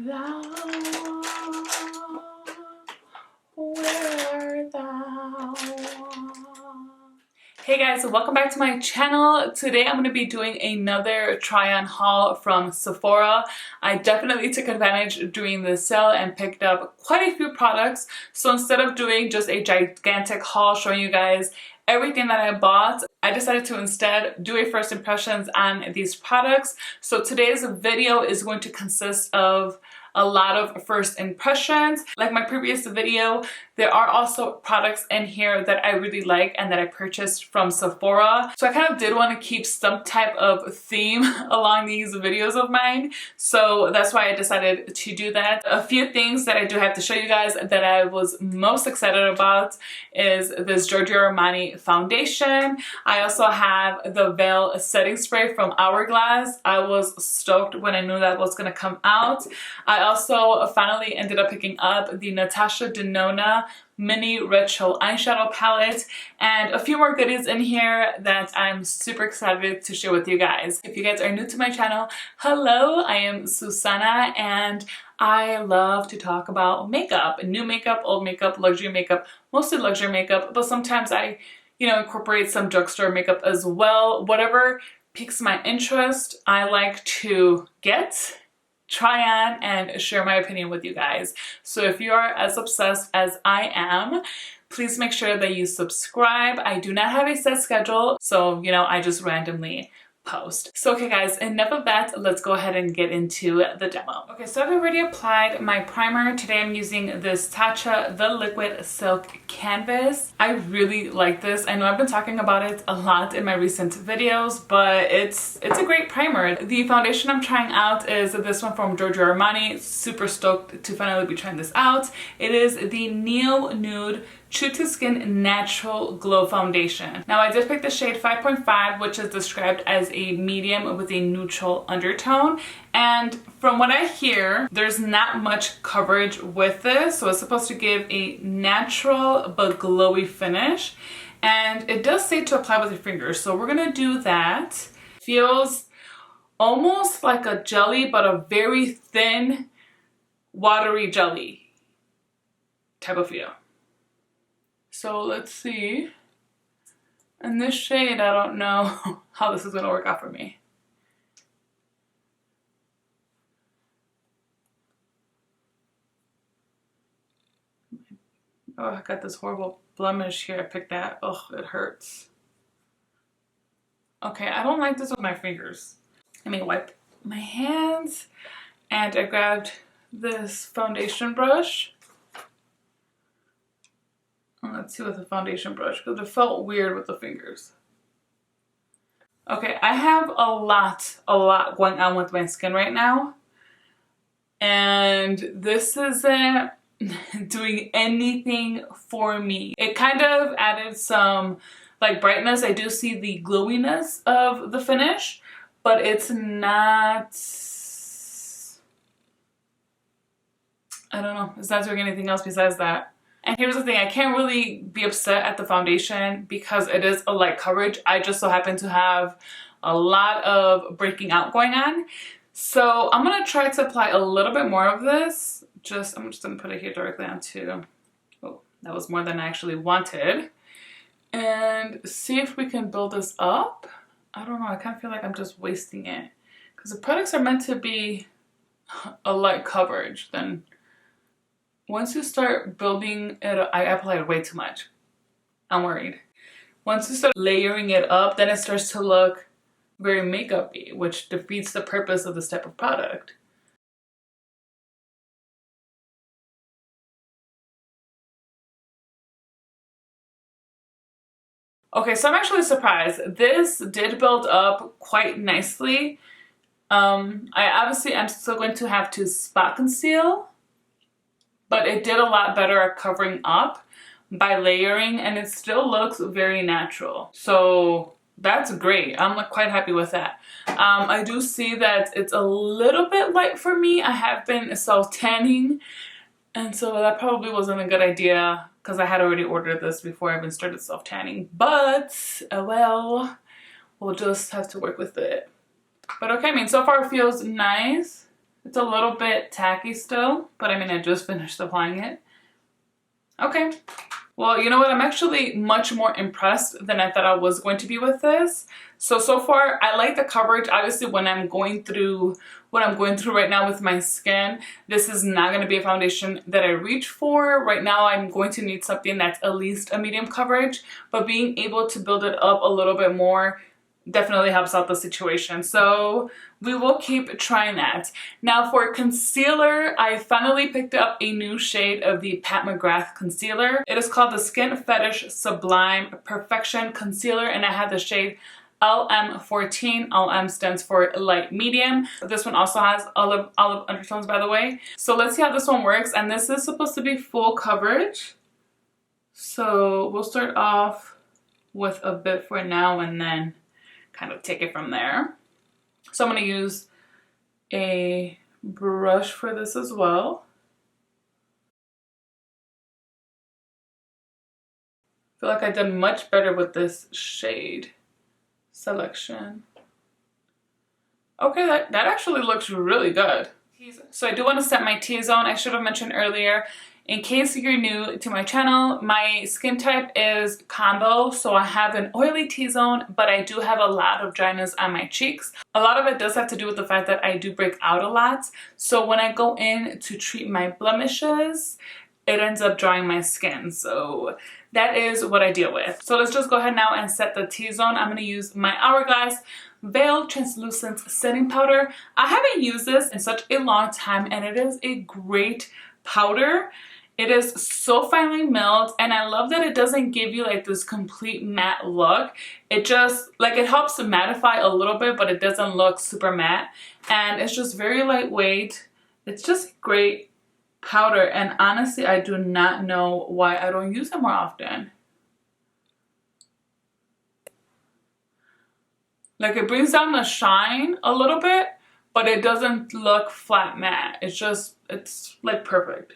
thou? Where art thou? Hey guys, welcome back to my channel. Today I'm going to be doing another try-on haul from Sephora. I definitely took advantage during the sale and picked up quite a few products. So instead of doing just a gigantic haul showing you guys everything that I bought, I decided to instead do a first impressions on these products. So today's video is going to consist of a lot of first impressions. Like my previous video, there are also products in here that I really like and that I purchased from Sephora. So I kind of did want to keep some type of theme along these videos of mine. So that's why I decided to do that. A few things that I do have to show you guys that I was most excited about is this Giorgio Armani foundation. I also have the Veil setting spray from Hourglass. I was stoked when I knew that was going to come out. I also finally ended up picking up the Natasha Denona mini retro eyeshadow palette and a few more goodies in here that I'm super excited to share with you guys. If you guys are new to my channel, hello, I am Suzana and I love to talk about makeup, new makeup, old makeup, luxury makeup, mostly luxury makeup, but sometimes I, incorporate some drugstore makeup as well. Whatever piques my interest, I like to get, try on, and share my opinion with you guys. So if you are as obsessed as I am, please make sure that you subscribe. I do not have a set schedule, so I just randomly post. So okay guys, enough of that. Let's go ahead and get into the demo. Okay, so I've already applied my primer. Today I'm using this Tatcha The Liquid Silk Canvas. I really like this. I know I've been talking about it a lot in my recent videos, but it's a great primer. The foundation I'm trying out is this one from Giorgio Armani. Super stoked to finally be trying this out. It is the Neo Nude True to Skin Natural Glow Foundation. Now I did pick the shade 5.5, which is described as a medium with a neutral undertone. And from what I hear, there's not much coverage with this. So it's supposed to give a natural but glowy finish. And it does say to apply with your fingers. So we're gonna do that. Feels almost like a jelly, but a very thin, watery jelly type of feel. So let's see. In this shade, I don't know how this is gonna work out for me. Oh, I got this horrible blemish here. I picked that. Ugh, it hurts. Okay, I don't like this with my fingers. Let me wipe my hands. And I grabbed this foundation brush. Let's see with the foundation brush, because it felt weird with the fingers. Okay, I have a lot going on with my skin right now. And this isn't doing anything for me. It kind of added some brightness. I do see the glowiness of the finish, but it's not, I don't know, it's not doing anything else besides that. And here's the thing, I can't really be upset at the foundation because it is a light coverage. I just so happen to have a lot of breaking out going on. So I'm gonna try to apply a little bit more of this. I'm just gonna put it here directly onto, oh, that was more than I actually wanted. And see if we can build this up. I don't know, I kind of feel like I'm just wasting it. Because the products are meant to be a light coverage. Then once you start building it up, I applied way too much. I'm worried. Once you start layering it up, then it starts to look very makeup-y, which defeats the purpose of this type of product. Okay, so I'm actually surprised. This did build up quite nicely. I obviously am still going to have to spot conceal, but it did a lot better at covering up by layering, and it still looks very natural. So that's great. I'm quite happy with that. I do see that it's a little bit light for me. I have been self-tanning, and so that probably wasn't a good idea because I had already ordered this before I even started self-tanning. But, well, we'll just have to work with it. But okay, I mean, so far it feels nice. It's a little bit tacky still, but I mean, I just finished applying it. Okay. Well, you know what? I'm actually much more impressed than I thought I was going to be with this. So far, I like the coverage. Obviously, when I'm going through what I'm going through right now with my skin, this is not going to be a foundation that I reach for. Right now, I'm going to need something that's at least a medium coverage, but being able to build it up a little bit more definitely helps out the situation. So we will keep trying that. Now for concealer, I finally picked up a new shade of the Pat McGrath concealer. It is called the Skin Fetish Sublime Perfection Concealer, and I have the shade LM14. LM stands for light medium. This one also has olive undertones, by the way. So let's see how this one works. And this is supposed to be full coverage. So we'll start off with a bit for now and then kind of take it from there. So I'm going to use a brush for this as well. I feel like I did much better with this shade selection. Okay, that actually looks really good. So I do want to set my T-zone. I should have mentioned earlier, in case you're new to my channel, my skin type is combo, so I have an oily T-zone, but I do have a lot of dryness on my cheeks. A lot of it does have to do with the fact that I do break out a lot, so when I go in to treat my blemishes, it ends up drying my skin, so that is what I deal with. So let's just go ahead now and set the T-zone. I'm going to use my Hourglass Veil Translucent Setting Powder. I haven't used this in such a long time, and it is a great powder. It is so finely milled, and I love that it doesn't give you like this complete matte look. It just, like, it helps to mattify a little bit, but it doesn't look super matte. And it's just very lightweight. It's just great powder, and honestly, I do not know why I don't use it more often. Like, it brings down the shine a little bit, but it doesn't look flat matte. It's like perfect.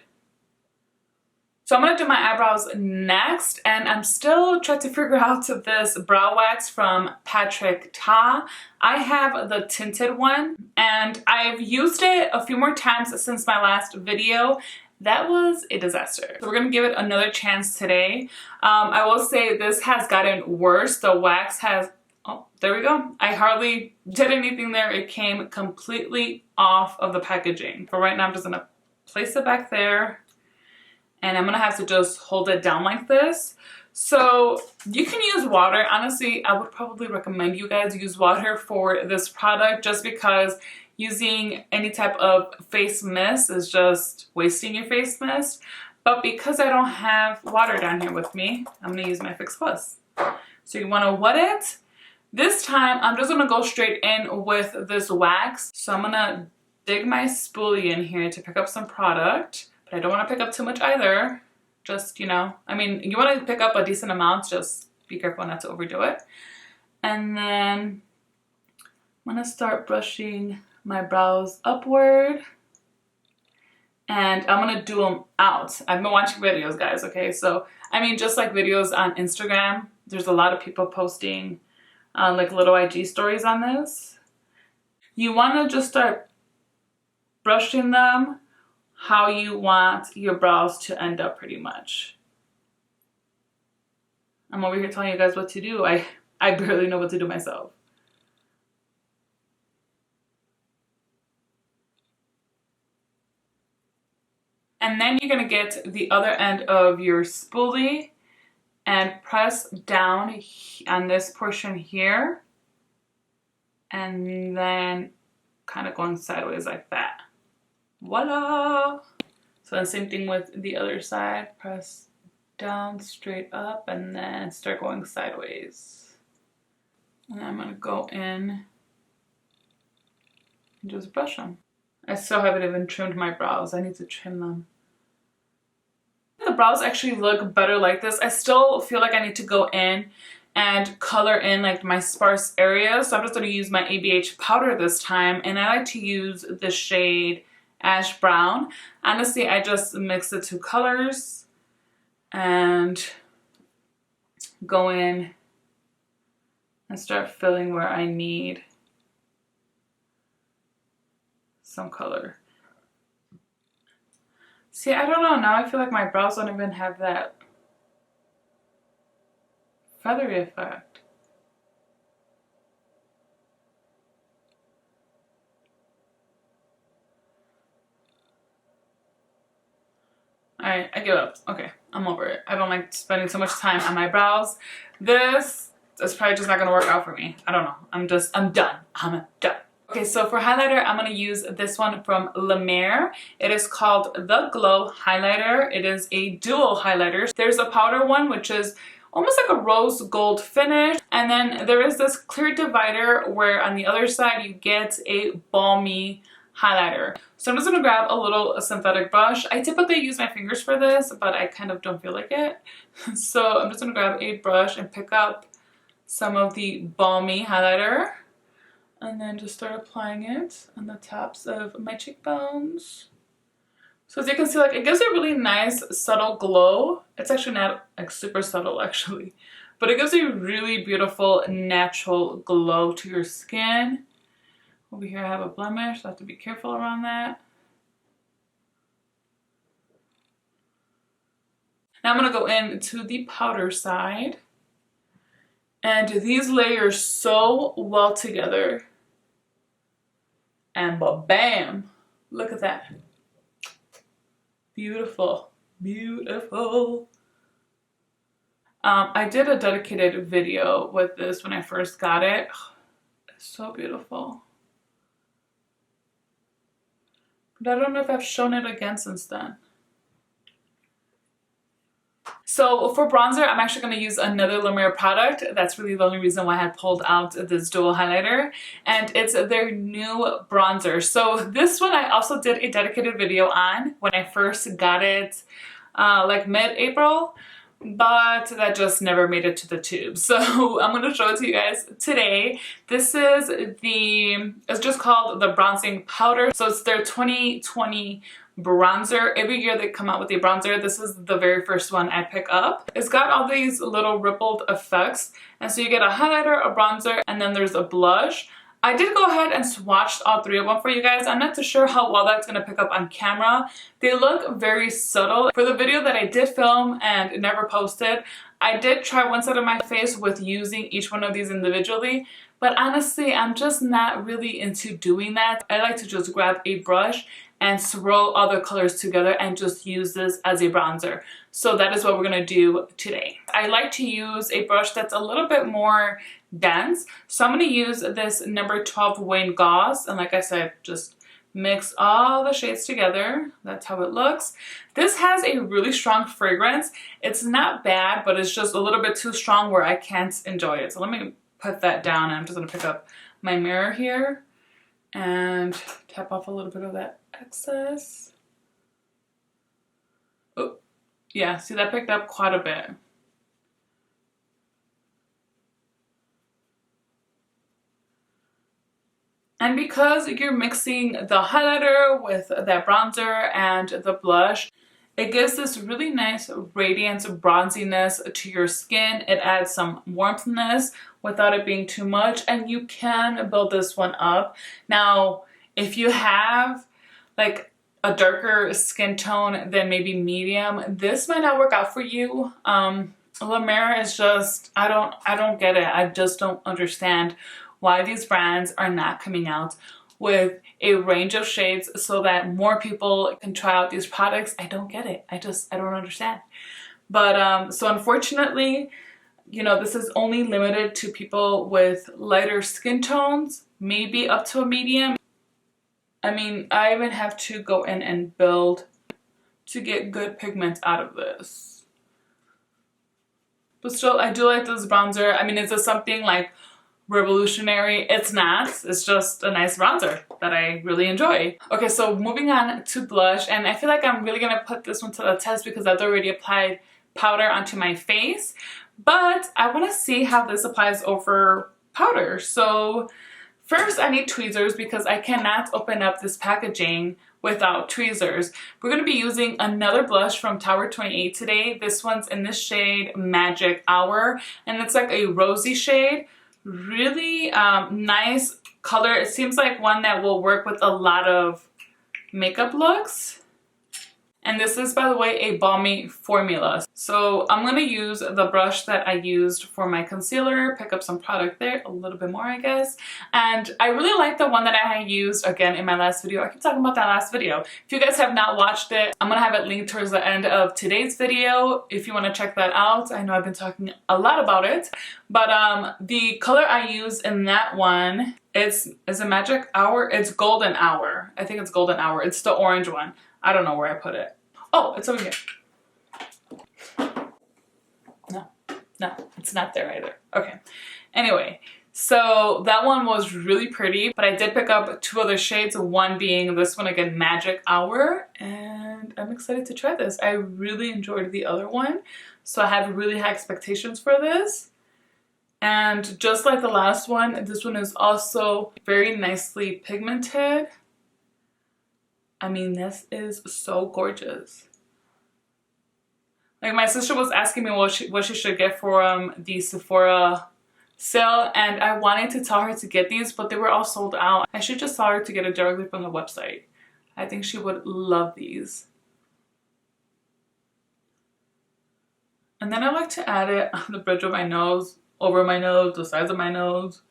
So I'm going to do my eyebrows next, and I'm still trying to figure out this brow wax from Tatcha. I have the tinted one, and I've used it a few more times since my last video. That was a disaster. So we're going to give it another chance today. I will say this has gotten worse. The wax has, oh, there we go. I hardly did anything there. It came completely off of the packaging. But right now I'm just going to place it back there. And I'm going to have to just hold it down like this. So you can use water. Honestly, I would probably recommend you guys use water for this product, just because using any type of face mist is just wasting your face mist. But because I don't have water down here with me, I'm going to use my Fix Plus. So you want to wet it. This time, I'm just going to go straight in with this wax. So I'm going to dig my spoolie in here to pick up some product. I don't want to pick up too much either. Just, you know, I mean, you want to pick up a decent amount, just be careful not to overdo it. And then I'm going to start brushing my brows upward. And I'm going to do them out. I've been watching videos, guys, okay? So, I mean, just like videos on Instagram, there's a lot of people posting like little IG stories on this. You want to just start brushing them how you want your brows to end up, pretty much. I'm over here telling you guys what to do. I barely know what to do myself. And then you're going to get the other end of your spoolie and press down on this portion here. And then kind of going sideways like that. Voila! So then same thing with the other side. Press down, straight up, and then start going sideways. And I'm going to go in and just brush them. I still haven't even trimmed my brows. I need to trim them. The brows actually look better like this. I still feel like I need to go in and color in like my sparse areas. So I'm just going to use my ABH powder this time. And I like to use the shade Ash Brown. Honestly, I just mix the two colors and go in and start filling where I need some color. See, I don't know. Now I feel like my brows don't even have that feathery effect. Alright, I give up. Okay, I'm over it. I don't like spending so much time on my brows. This is probably just not gonna work out for me. I don't know. I'm done. I'm done. Okay, so for highlighter, I'm gonna use this one from Mer. It is called The Glow Highlighter. It is a dual highlighter. There's a powder one, which is almost like a rose gold finish. And then there is this clear divider where on the other side you get a balmy highlighter. So I'm just gonna grab a little synthetic brush. I typically use my fingers for this, but I kind of don't feel like it. So I'm just gonna grab a brush and pick up some of the balmy highlighter and then just start applying it on the tops of my cheekbones. So as you can see, like, it gives a really nice subtle glow. It's actually not like super subtle actually, but it gives a really beautiful natural glow to your skin. Over here I have a blemish, so I have to be careful around that. Now I'm going to go into the powder side. And these layer so well together. And bam! Look at that. Beautiful. Beautiful. I did a dedicated video with this when I first got it. It's so beautiful. But I don't know if I've shown it again since then. So for bronzer, I'm actually going to use another Mer product. That's really the only reason why I had pulled out this dual highlighter. And it's their new bronzer. So this one I also did a dedicated video on when I first got it like mid-April. But that just never made it to the tube. So I'm going to show it to you guys today. This is it's just called the Bronzing Powder. So it's their 2020 bronzer. Every year they come out with a bronzer. This is the very first one I pick up. It's got all these little rippled effects. And so you get a highlighter, a bronzer, and then there's a blush. I did go ahead and swatched all three of them for you guys. I'm not too sure how well that's going to pick up on camera. They look very subtle. For the video that I did film and never posted, I did try one side of my face with using each one of these individually. But honestly, I'm just not really into doing that. I like to just grab a brush and swirl all the colors together and just use this as a bronzer. So that is what we're gonna do today. I like to use a brush that's a little bit more dense. So I'm gonna use this number 12 Wayne Gauze. And like I said, just mix all the shades together. That's how it looks. This has a really strong fragrance. It's not bad, but it's just a little bit too strong where I can't enjoy it. So let me put that down, and I'm just gonna pick up my mirror here and tap off a little bit of that excess. Oh, yeah, see, that picked up quite a bit. And because you're mixing the highlighter with that bronzer and the blush, it gives this really nice radiance, bronziness to your skin. It adds some warmthness without it being too much, and you can build this one up. Now, if you have like a darker skin tone than maybe medium, this might not work out for you. Mer is just, I don't get it. I just don't understand why these brands are not coming out with a range of shades so that more people can try out these products. I don't get it. I don't understand. But so unfortunately, you know, this is only limited to people with lighter skin tones, maybe up to a medium. I mean, I even have to go in and build to get good pigment out of this. But still, I do like this bronzer. I mean, is this something like revolutionary? It's not. It's just a nice bronzer that I really enjoy. Okay, so moving on to blush, and I feel like I'm really gonna put this one to the test because I've already applied powder onto my face, but I want to see how this applies over powder. So first I need tweezers because I cannot open up this packaging without tweezers. We're going to be using another blush from Tower 28 today. This one's in the shade Magic Hour, and it's like a rosy shade. Really nice color. It seems like one that will work with a lot of makeup looks. And this is, by the way, a balmy formula. So I'm going to use the brush that I used for my concealer, pick up some product there, a little bit more, I guess. And I really like the one that I had used, again, in my last video. I keep talking about that last video. If you guys have not watched it, I'm going to have it linked towards the end of today's video if you want to check that out. I know I've been talking a lot about it. But the color I use in that one is a Magic Hour? It's Golden Hour. I think it's Golden Hour. It's the orange one. I don't know where I put it. Oh, it's over here. No, it's not there either. Okay. Anyway, so that one was really pretty, but I did pick up 2 other shades, one being this one again, Magic Hour, and I'm excited to try this. I really enjoyed the other one, so I have really high expectations for this. And just like the last one, this one is also very nicely pigmented. I mean, this is so gorgeous. Like, my sister was asking me what she should get for the Sephora sale, and I wanted to tell her to get these, but they were all sold out. I should just tell her to get it directly from the website. I think she would love these. And then I like to add it on the bridge of my nose, over my nose, the sides of my nose.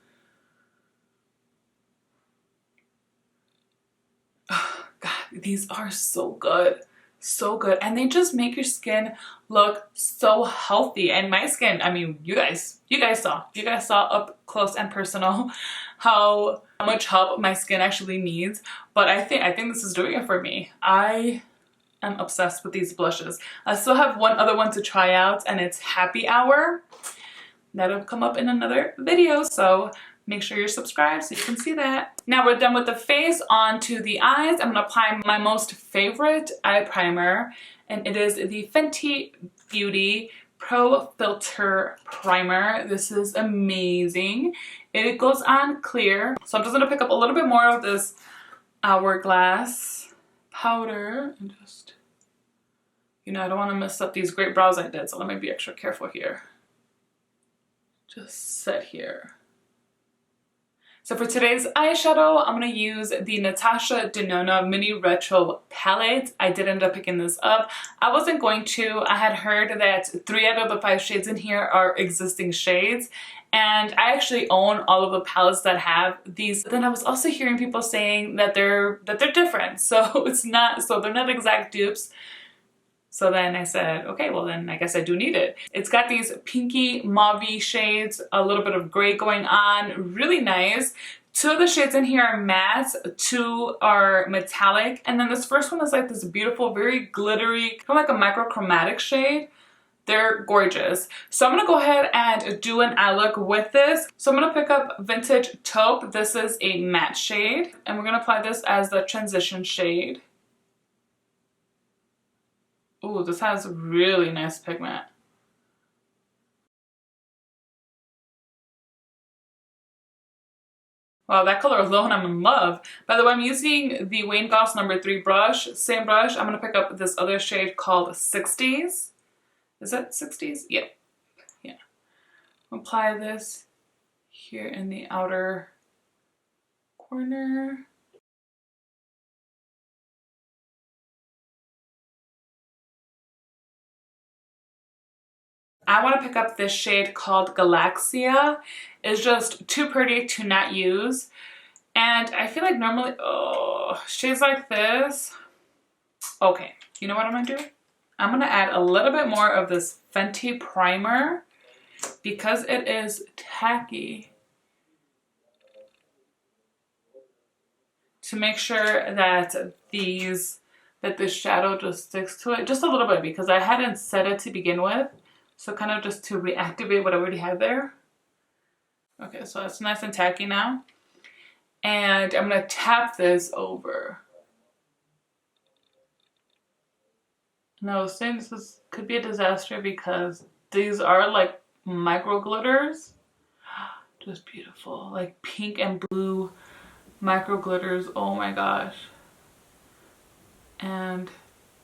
These are so good, so good, and they just make your skin look so healthy. And my skin, I mean, you guys saw up close and personal how much help my skin actually needs. But I think this is doing it for me. I am obsessed with these blushes. I still have one other one to try out, and it's Happy Hour. That'll come up in another video, so make sure you're subscribed so you can see that. Now we're done with the face, on to the eyes. I'm gonna apply my most favorite eye primer, and it is the Fenty Beauty Pro Filter Primer. This is amazing. It goes on clear. So I'm just gonna pick up a little bit more of this Hourglass powder and just, you know, I don't wanna mess up these great brows I did, so let me be extra careful here. Just set here. So for today's eyeshadow, I'm going to use the Natasha Denona Mini Retro Palette. I did end up picking this up. I wasn't going to. I had heard that 3 out of the 5 shades in here are existing shades. And I actually own all of the palettes that have these. Then I was also hearing people saying that they're different. So they're not exact dupes. So then I said, okay, well then I guess I do need it. It's got these pinky mauve shades, a little bit of gray going on, really nice. 2 of the shades in here are matte, 2 are metallic, and then this first one is like this beautiful, very glittery, kind of like a microchromatic shade. They're gorgeous. So I'm gonna go ahead and do an eye look with this. So I'm gonna pick up Vintage Taupe. This is a matte shade, and we're gonna apply this as the transition shade. Ooh, this has really nice pigment. Wow, that color alone, I'm in love. By the way, I'm using the Wayne Goss number 3 brush. Same brush. I'm going to pick up this other shade called 60s. Is that 60s? Yeah. Yeah. Apply this here in the outer corner. I want to pick up this shade called Galaxia. It's just too pretty to not use. And I feel like normally, shades like this. Okay, you know what I'm going to do? I'm going to add a little bit more of this Fenty primer because it is tacky, to make sure that this shadow just sticks to it just a little bit, because I hadn't set it to begin with. So kind of just to reactivate what I already had there. Okay, so it's nice and tacky now. And I'm going to tap this over. And I was saying could be a disaster because these are like micro glitters. Just beautiful. Like pink and blue micro glitters. Oh my gosh. And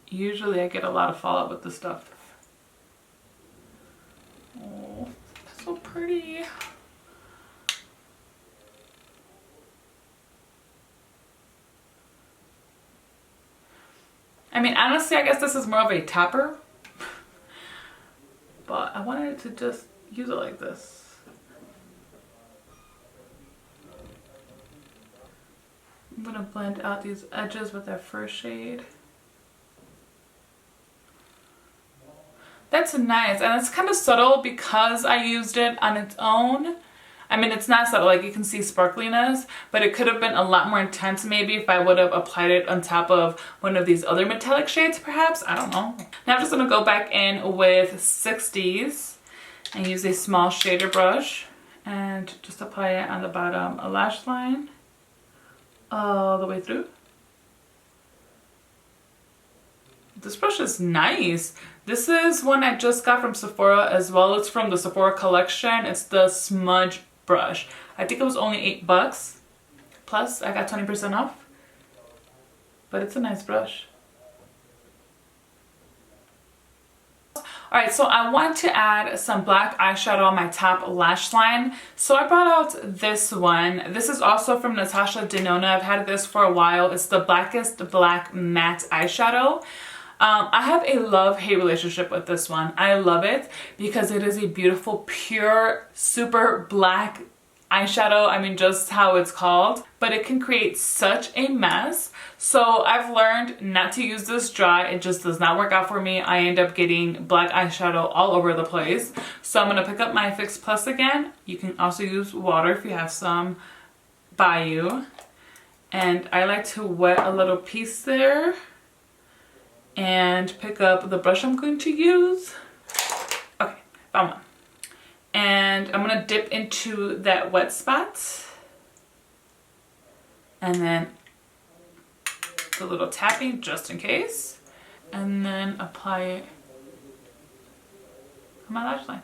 usually I get a lot of fallout with this stuff. Oh, so pretty. I mean, honestly, I guess this is more of a topper. But I wanted to just use it like this. I'm gonna blend out these edges with that first shade. That's nice, and it's kind of subtle because I used it on its own. I mean, it's not subtle, like you can see sparkliness, but it could have been a lot more intense maybe if I would have applied it on top of one of these other metallic shades perhaps. I don't know. Now I'm just gonna go back in with 60s and use a small shader brush and just apply it on the bottom lash line all the way through. This brush is nice. This is one I just got from Sephora as well. It's from the Sephora collection. It's the smudge brush. I think it was only $8. Plus, I got 20% off. But it's a nice brush. Alright, so I want to add some black eyeshadow on my top lash line. So I brought out this one. This is also from Natasha Denona. I've had this for a while. It's the Blackest Black Matte Eyeshadow. I have a love-hate relationship with this one. I love it because it is a beautiful, pure, super black eyeshadow. I mean, just how it's called. But it can create such a mess. So I've learned not to use this dry. It just does not work out for me. I end up getting black eyeshadow all over the place. So I'm going to pick up my Fix Plus again. You can also use water if you have some by you. And I like to wet a little piece there. And pick up the brush I'm going to use. Okay, found one. And I'm gonna dip into that wet spot. And then a little tapping just in case. And then apply it on my lash line.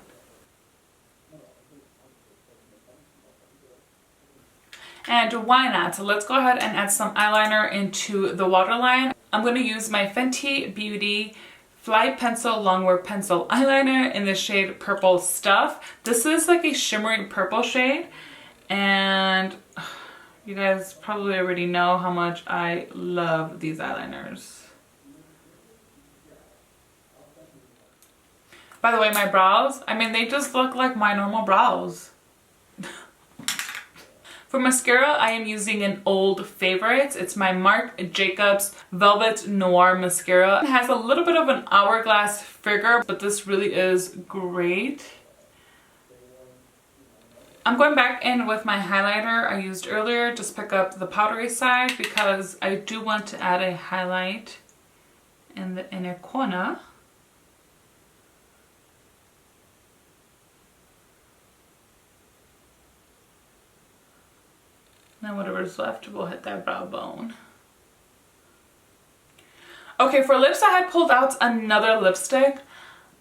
And why not? So let's go ahead and add some eyeliner into the waterline. I'm going to use my Fenty Beauty Fly Pencil Longwear Pencil Eyeliner in the shade Purple Stuff. This is like a shimmering purple shade. And you guys probably already know how much I love these eyeliners. By the way, my brows, I mean, they just look like my normal brows. For mascara, I am using an old favorite. It's my Marc Jacobs Velvet Noir Mascara. It has a little bit of an hourglass figure, but this really is great. I'm going back in with my highlighter I used earlier. Just pick up the powdery side because I do want to add a highlight in the inner corner. Then whatever's left will hit that brow bone. Okay, for lips I had pulled out another lipstick,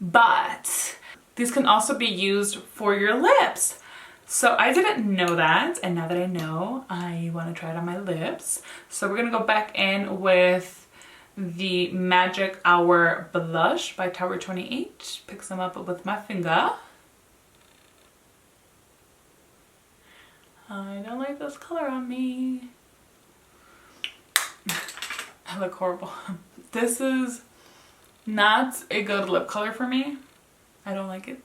but these can also be used for your lips. So I didn't know that, and now that I know, I want to try it on my lips. So we're going to go back in with the Magic Hour Blush by Tower 28. Pick some up with my finger. I don't like this color on me. I look horrible. This is not a good lip color for me. I don't like it.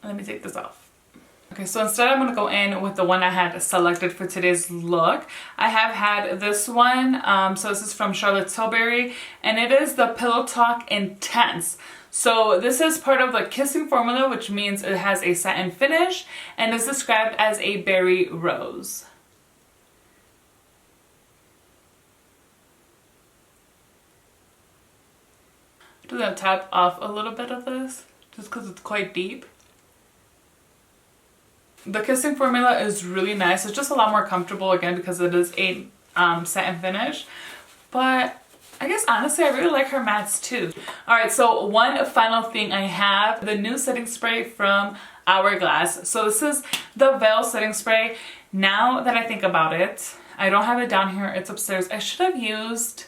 Let me take this off. Okay, so instead I'm going to go in with the one I had selected for today's look. I have had this one. So this is from Charlotte Tilbury, and it is the Pillow Talk Intense. So this is part of the kissing formula, which means it has a satin finish and is described as a berry rose. I'm just gonna tap off a little bit of this just because it's quite deep. The kissing formula is really nice. It's just a lot more comfortable again because it is a satin finish. But I guess honestly I really like her mattes too. Alright, so one final thing I have, the new setting spray from Hourglass. So this is the Veil setting spray. Now that I think about it, I don't have it down here, it's upstairs. I should have used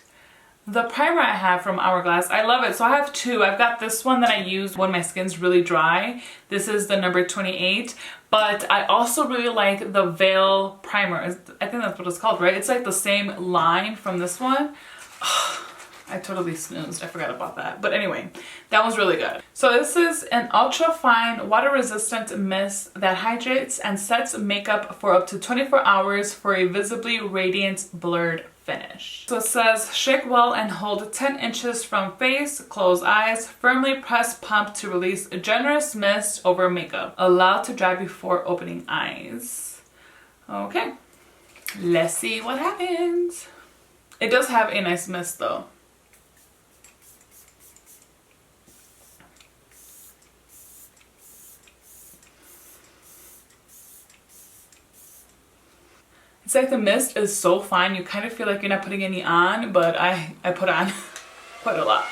the primer I have from Hourglass. I love it. So I have two. I've got this one that I use when my skin's really dry. This is the number 28. But I also really like the Veil primer. I think that's what it's called, right? It's like the same line from this one. I totally snoozed. I forgot about that. But anyway, that was really good. So this is an ultra fine water resistant mist that hydrates and sets makeup for up to 24 hours for a visibly radiant blurred finish. So it says shake well and hold 10 inches from face, close eyes, firmly press pump to release a generous mist over makeup. Allow to dry before opening eyes. Okay, let's see what happens. It does have a nice mist though. It's like the mist is so fine, you kind of feel like you're not putting any on, but I put on quite a lot.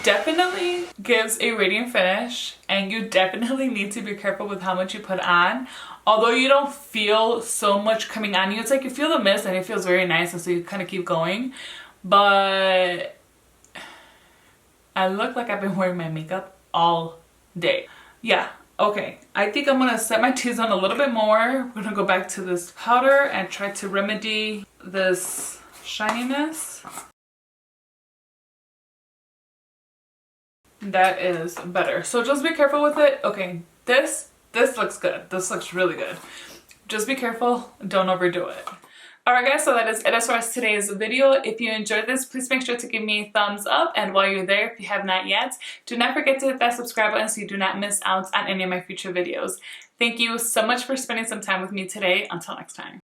Definitely gives a radiant finish, and you definitely need to be careful with how much you put on. Although you don't feel so much coming on you, it's like you feel the mist and it feels very nice, and so you kind of keep going. But I look like I've been wearing my makeup all day. Yeah. Okay, I think I'm gonna set my T-zone a little bit more. We're gonna go back to this powder and try to remedy this shininess. That is better. So just be careful with it. Okay, this looks good. This looks really good. Just be careful, don't overdo it. Alright guys, so that is it as far as today's video. If you enjoyed this, please make sure to give me a thumbs up. And while you're there, if you have not yet, do not forget to hit that subscribe button so you do not miss out on any of my future videos. Thank you so much for spending some time with me today. Until next time.